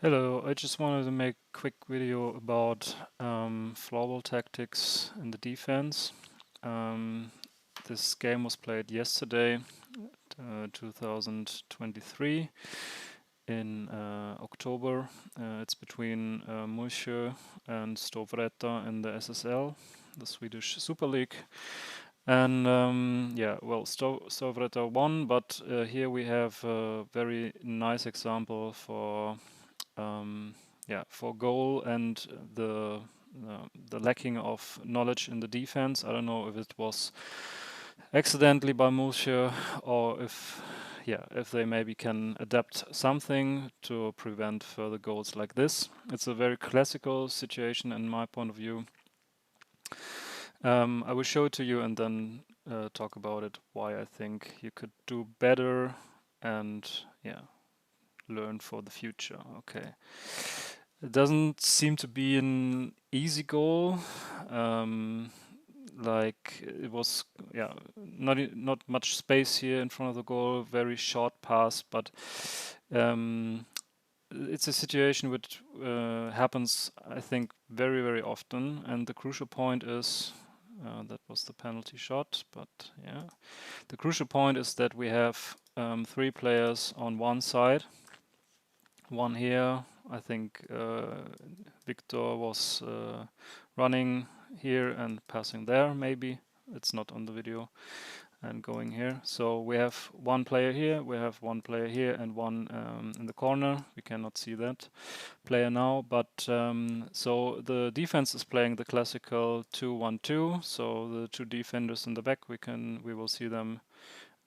Hello, I just wanted to make a quick video about floorball tactics in the defense. Um, this game was played yesterday, 2023, in October. It's between Mullsjö and Storvreta in the SSL, the Swedish Super League. And yeah, well, Storvreta won, but here we have a very nice example for for goal and the lacking of knowledge in the defense. I don't know if it was accidentally by Mulcher or if they maybe can adapt something to prevent further goals like this. It's a very classical situation in my point of view. I will show it to you and then talk about it, why I think you could do better and yeah, learn for the future. Okay. It doesn't seem to be an easy goal. Like it was, yeah, not much space here in front of the goal. Very short pass, but it's a situation which happens, I think, very often. And the crucial point is that was the penalty shot, but yeah, the crucial point is that we have three players on one side. One here, I think Victor was running here and passing there, maybe. It's not on the video. And going here. So we have one player here, we have one player here, and one in the corner. We cannot see that player now, but so the defense is playing the classical 2-1-2. So the two defenders in the back, we will see them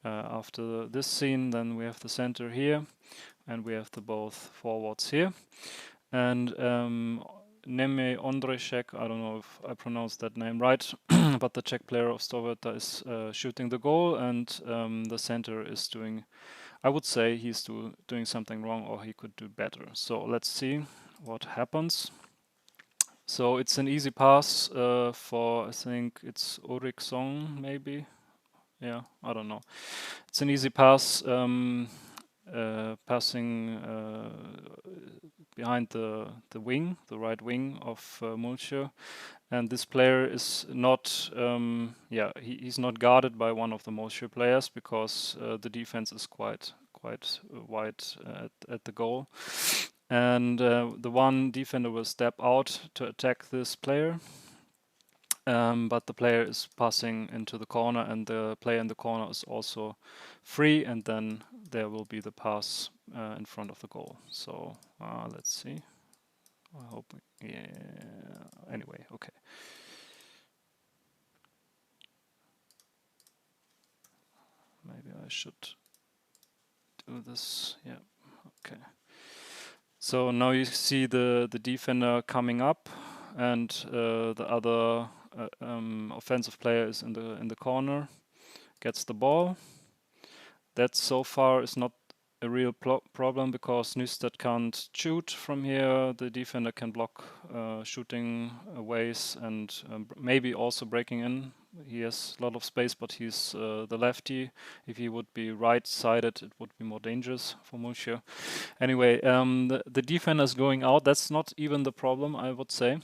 after this scene. Then we have the center here, and we have the both forwards here. And Neme Ondřejšek, I don't know if I pronounced that name right, but the Czech player of Storvreta is shooting the goal, and the center is doing, I would say he's doing something wrong, or he could do better. So let's see what happens. So it's an easy pass for, I think it's Ulriksson, maybe. Yeah, I don't know. It's an easy pass, passing behind the wing, the right wing of Mulcher, and this player is not, he's not guarded by one of the Mulcher players because the defense is quite wide at the goal, and the one defender will step out to attack this player. But the player is passing into the corner, and the player in the corner is also free, and then there will be the pass in front of the goal. So let's see. I hope, yeah. Anyway, okay. Maybe I should do this. Yeah. Okay. So now you see the defender coming up, and the other offensive player is in the corner, gets the ball. That so far is not a real problem because Nystad can't shoot from here. The defender can block shooting ways and maybe also breaking in. He has a lot of space, but he's the lefty. If he would be right-sided, it would be more dangerous for Mulcher. Anyway, the defender is going out. That's not even the problem, I would say.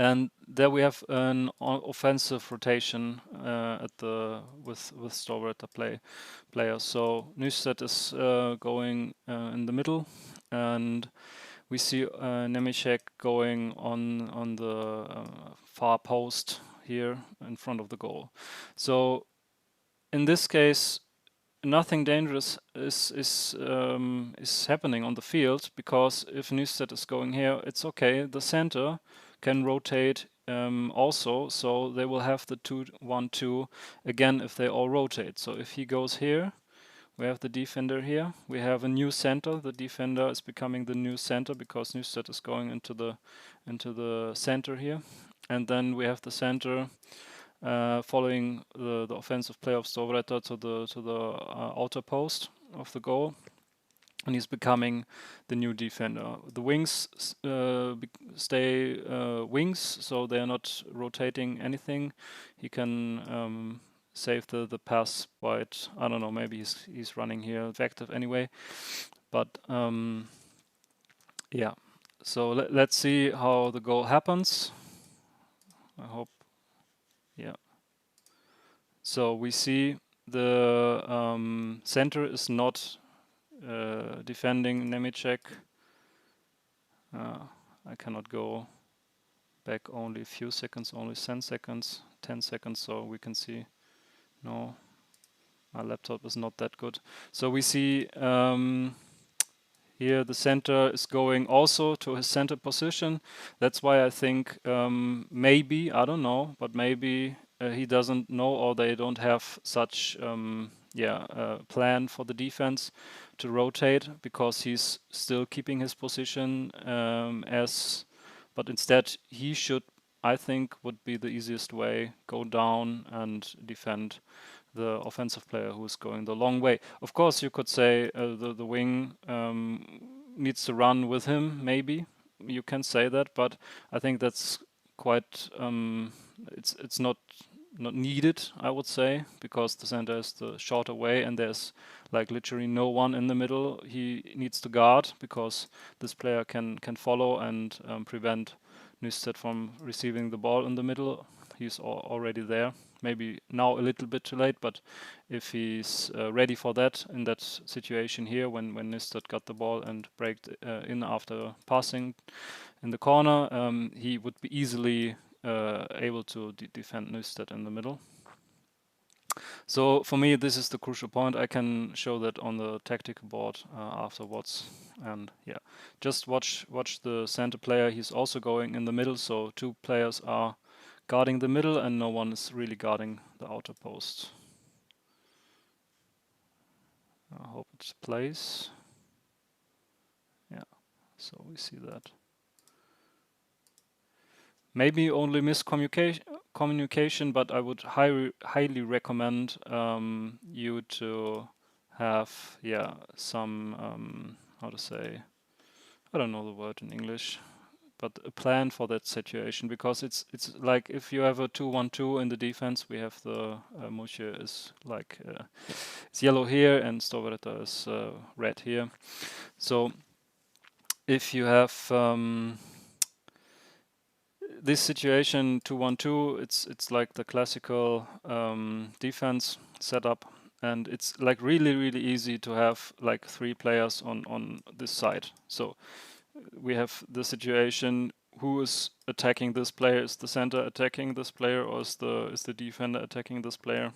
And there we have an offensive rotation with Storvreta players. So Nystad is going in the middle, and we see Nemešek going on the far post here in front of the goal. So in this case, nothing dangerous is happening on the field, because if Nystad is going here, it's okay. The center can rotate also, so they will have the 2-1-2 again if they all rotate. So if he goes here, we have the defender here. We have a new center. The defender is becoming the new center because Nystad is going into the center here, and then we have the center following the offensive play of Storvreta to the outer post of the goal, and he's becoming the new defender. The wings stay wings, so they are not rotating anything. He can save the pass by it. I don't know, maybe he's running here active anyway, but Yeah. So let's see how the goal happens. I hope. Yeah. So we see the center is not defending Nemecek. I cannot go back only a few seconds, only 10 seconds, 10 seconds, so we can see. No, my laptop is not that good. So we see here the center is going also to his center position. That's why I think maybe, I don't know, but maybe he doesn't know, or they don't have such plan for the defense to rotate, because he's still keeping his position but instead he should, I think, would be the easiest way, go down and defend the offensive player who is going the long way. Of course, you could say the wing needs to run with him. Maybe you can say that, but I think that's quite. It's not needed, I would say, because the center is the shorter way, and there's like literally no one in the middle. He needs to guard, because this player can follow and prevent Nysted from receiving the ball in the middle. He's already there. Maybe now a little bit too late, but if he's ready for that in that situation here, when Nysted got the ball and braked in after passing in the corner, he would be easily able to defend Nysted in the middle. So for me, this is the crucial point. I can show that on the tactical board afterwards. And yeah, just watch the center player. He's also going in the middle, so two players are guarding the middle and no one is really guarding the outer post. I hope it plays. Yeah, so we see that. Maybe only miscommunication, but I would highly recommend you to have some how to say, I don't know the word in English, but a plan for that situation, because it's like if you have a 2-1-2 in the defense, we have the Musche is like it's yellow here and Stoveretta is red here. So if you have this situation 2-1-2, it's like the classical defense setup, and it's like really easy to have like three players on this side. So we have the situation: who is attacking this player? Is the center attacking this player, or is the defender attacking this player?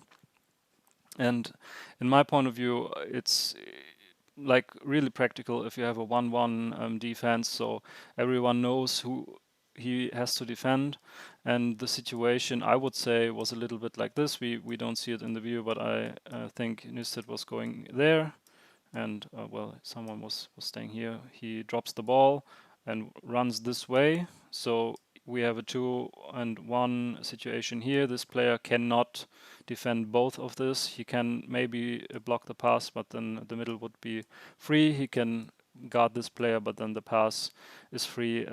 And in my point of view, it's like really practical if you have a 1-1 defense, so everyone knows who he has to defend. And the situation, I would say, was a little bit like this. We don't see it in the view, but I think Nysted was going there, and well, someone was staying here. He drops the ball and runs this way. So we have a 2-1 situation here. This player cannot defend both of this. He can maybe block the pass, but then the middle would be free. He can guard this player, but then the pass is free,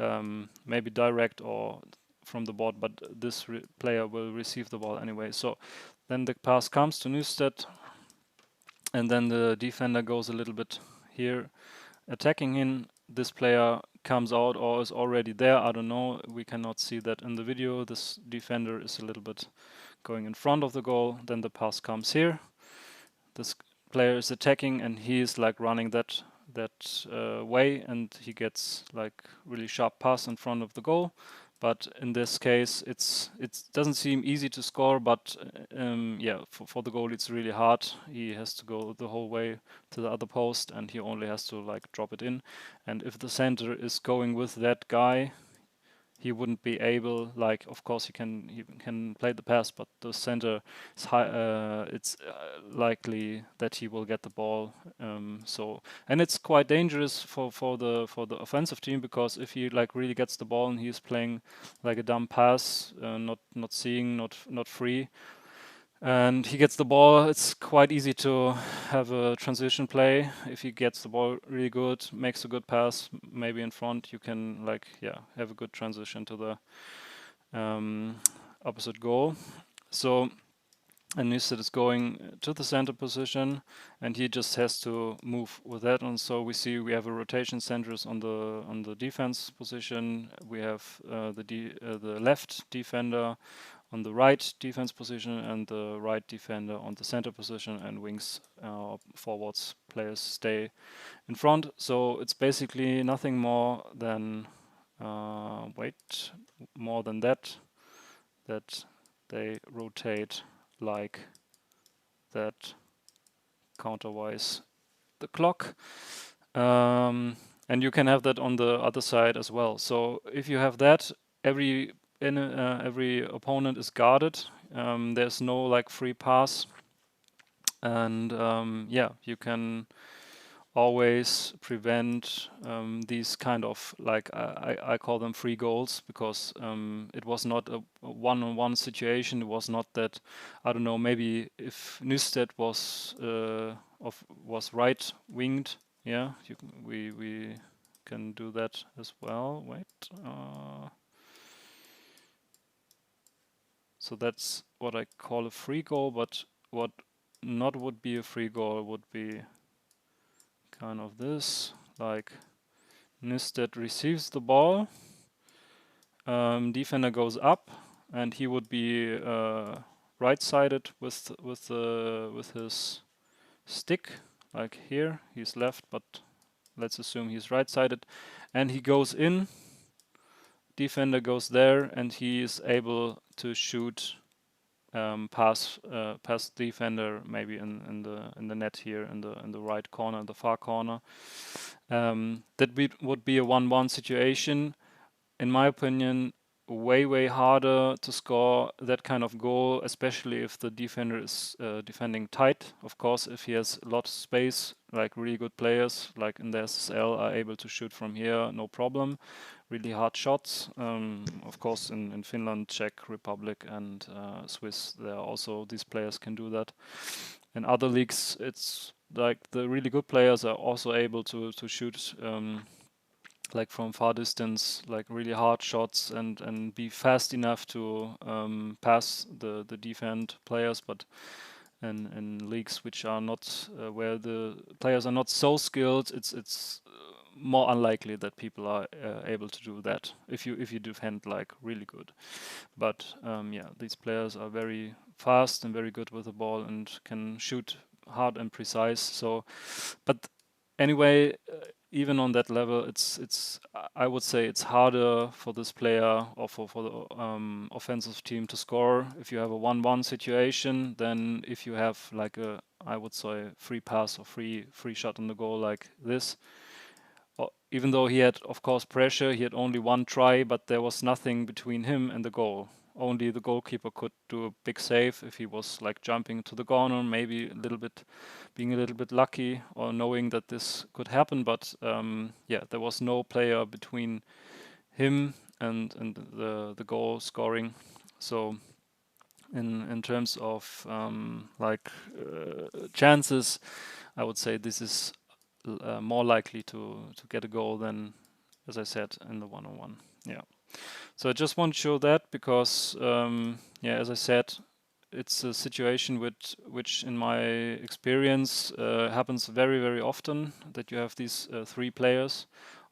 maybe direct or from the board, but this player will receive the ball anyway. So then the pass comes to Nysted, and then the defender goes a little bit here attacking him. This player comes out or is already there, I don't know, we cannot see that in the video. This defender is a little bit going in front of the goal, then the pass comes here. This player is attacking and he is like running that way, and he gets like really sharp pass in front of the goal. But in this case, it doesn't seem easy to score, but yeah, for the goal it's really hard. He has to go the whole way to the other post, and he only has to like drop it in. And if the center is going with that guy, he wouldn't be able, like, of course he can play the pass, but the center is high, it's likely that he will get the ball. So, and it's quite dangerous for the offensive team, because if he like really gets the ball and he's playing like a dumb pass, not seeing, not free, and he gets the ball, it's quite easy to have a transition play. If he gets the ball really good, makes a good pass, maybe in front, you can like, yeah, have a good transition to the opposite goal. So and Nüstet is going to the center position, and he just has to move with that. And so we see we have a rotation centrist on the defense position. We have the left defender on the right defense position and the right defender on the center position, and wings forwards players stay in front. So it's basically nothing more than more than that they rotate like that counterwise the clock. And you can have that on the other side as well. So if you have that, every opponent is guarded. There's no like free pass, and yeah, you can always prevent these kind of like I call them free goals, because it was not a one-on-one situation. It was not that, I don't know, maybe if Nüstet was right winged, yeah, we can do that as well. So that's what I call a free goal, but what not would be a free goal would be kind of this, like Nüstet receives the ball, defender goes up, and he would be right-sided with his stick, like here. He's left, but let's assume he's right-sided, and he goes in. Defender goes there, and he is able to shoot past defender, maybe in the net here in the right corner, the far corner. That would be a 1-1 situation. In my opinion, way harder to score that kind of goal, especially if the defender is defending tight. Of course, if he has a lot of space, like really good players, like in the SSL, are able to shoot from here, no problem. Really hard shots. Of course, in Finland, Czech Republic, and Swiss, there are also these players can do that. In other leagues, it's like the really good players are also able to shoot like from far distance, like really hard shots, and be fast enough to pass the defend players. But in leagues which are not where the players are not so skilled, it's more unlikely that people are able to do that if you defend like really good. But yeah, these players are very fast and very good with the ball and can shoot hard and precise. So, but anyway, even on that level, it's I would say it's harder for this player or for the offensive team to score if you have a 1-1 situation than if you have like a, I would say, free pass or free shot on the goal like this. Even though he had, of course, pressure, he had only one try, but there was nothing between him and the goal. Only the goalkeeper could do a big save if he was like jumping to the corner, maybe being a little bit lucky or knowing that this could happen. But yeah, there was no player between him and the goal scoring. So in terms of chances, I would say this is more likely to get a goal than, as I said, in the 1-on-1. Yeah. So I just want to show that because, yeah, as I said, it's a situation which in my experience happens very often, that you have these three players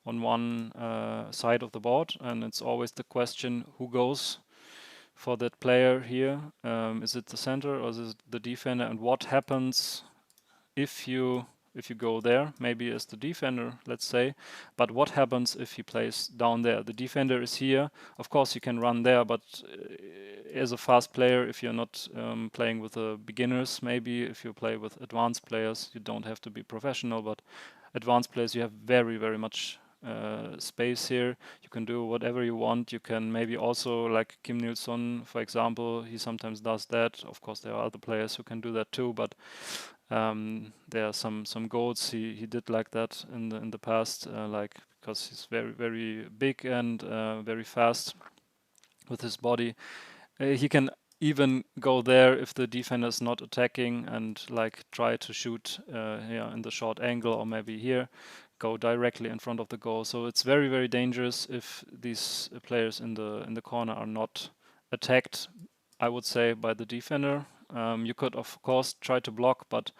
on one side of the board, and it's always the question who goes for that player here. Is it the center or is it the defender, and what happens if you go there, maybe as the defender, let's say, but what happens if he plays down there? The defender is here. Of course, you can run there, but as a fast player, if you're not playing with the beginners, maybe if you play with advanced players, you don't have to be professional, but advanced players, you have very much space here. You can do whatever you want. You can maybe also, like Kim Nilsson, for example, he sometimes does that. Of course, there are other players who can do that too, but there are some goals he did like that in the past, like because he's very big and very fast with his body. He can even go there if the defender is not attacking and like try to shoot yeah, in the short angle, or maybe here go directly in front of the goal. So it's very dangerous if these players in the corner are not attacked, I would say, by the defender. You could of course try to block, but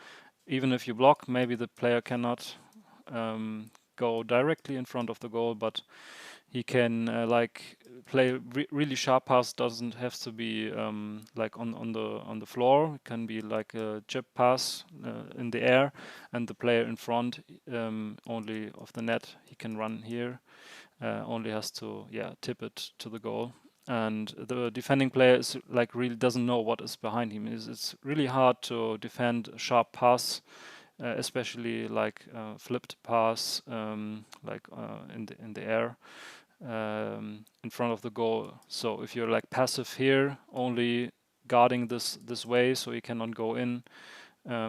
even if you block, maybe the player cannot go directly in front of the goal, but he can like play really sharp pass. Doesn't have to be like on the floor. It can be like a chip pass in the air, and the player in front only of the net. He can run here. Only has to tip it to the goal. And the defending player is like really doesn't know what is behind him. It's really hard to defend a sharp pass, especially like flipped pass, like in the air in front of the goal. So if you're like passive here, only guarding this way, so he cannot go in,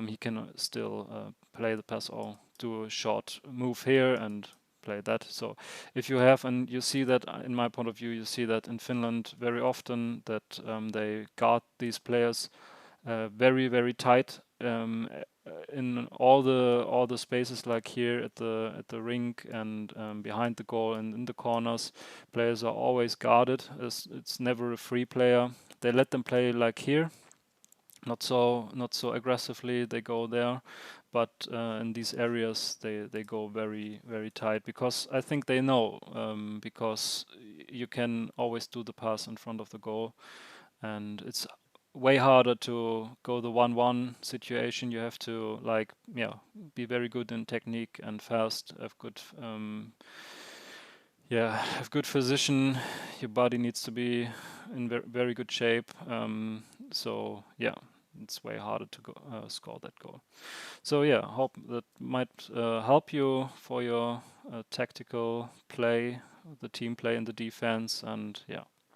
he can still play the pass or do a short move here and play that. So if you have, and you see that in my point of view, you see that in Finland very often that they guard these players very very tight in all the spaces, like here at the rink and behind the goal and in the corners. Players are always guarded. It's never a free player. They let them play like here, not so aggressively. They go there, but in these areas they go very very tight, because I think they know, because you can always do the pass in front of the goal, and it's way harder to go the 1-1 situation. You have to like be very good in technique and fast, have good have good position. Your body needs to be in very good shape. So yeah, it's way harder to go score that goal. So yeah, hope that might help you for your tactical play, the team play and the defense, and yeah.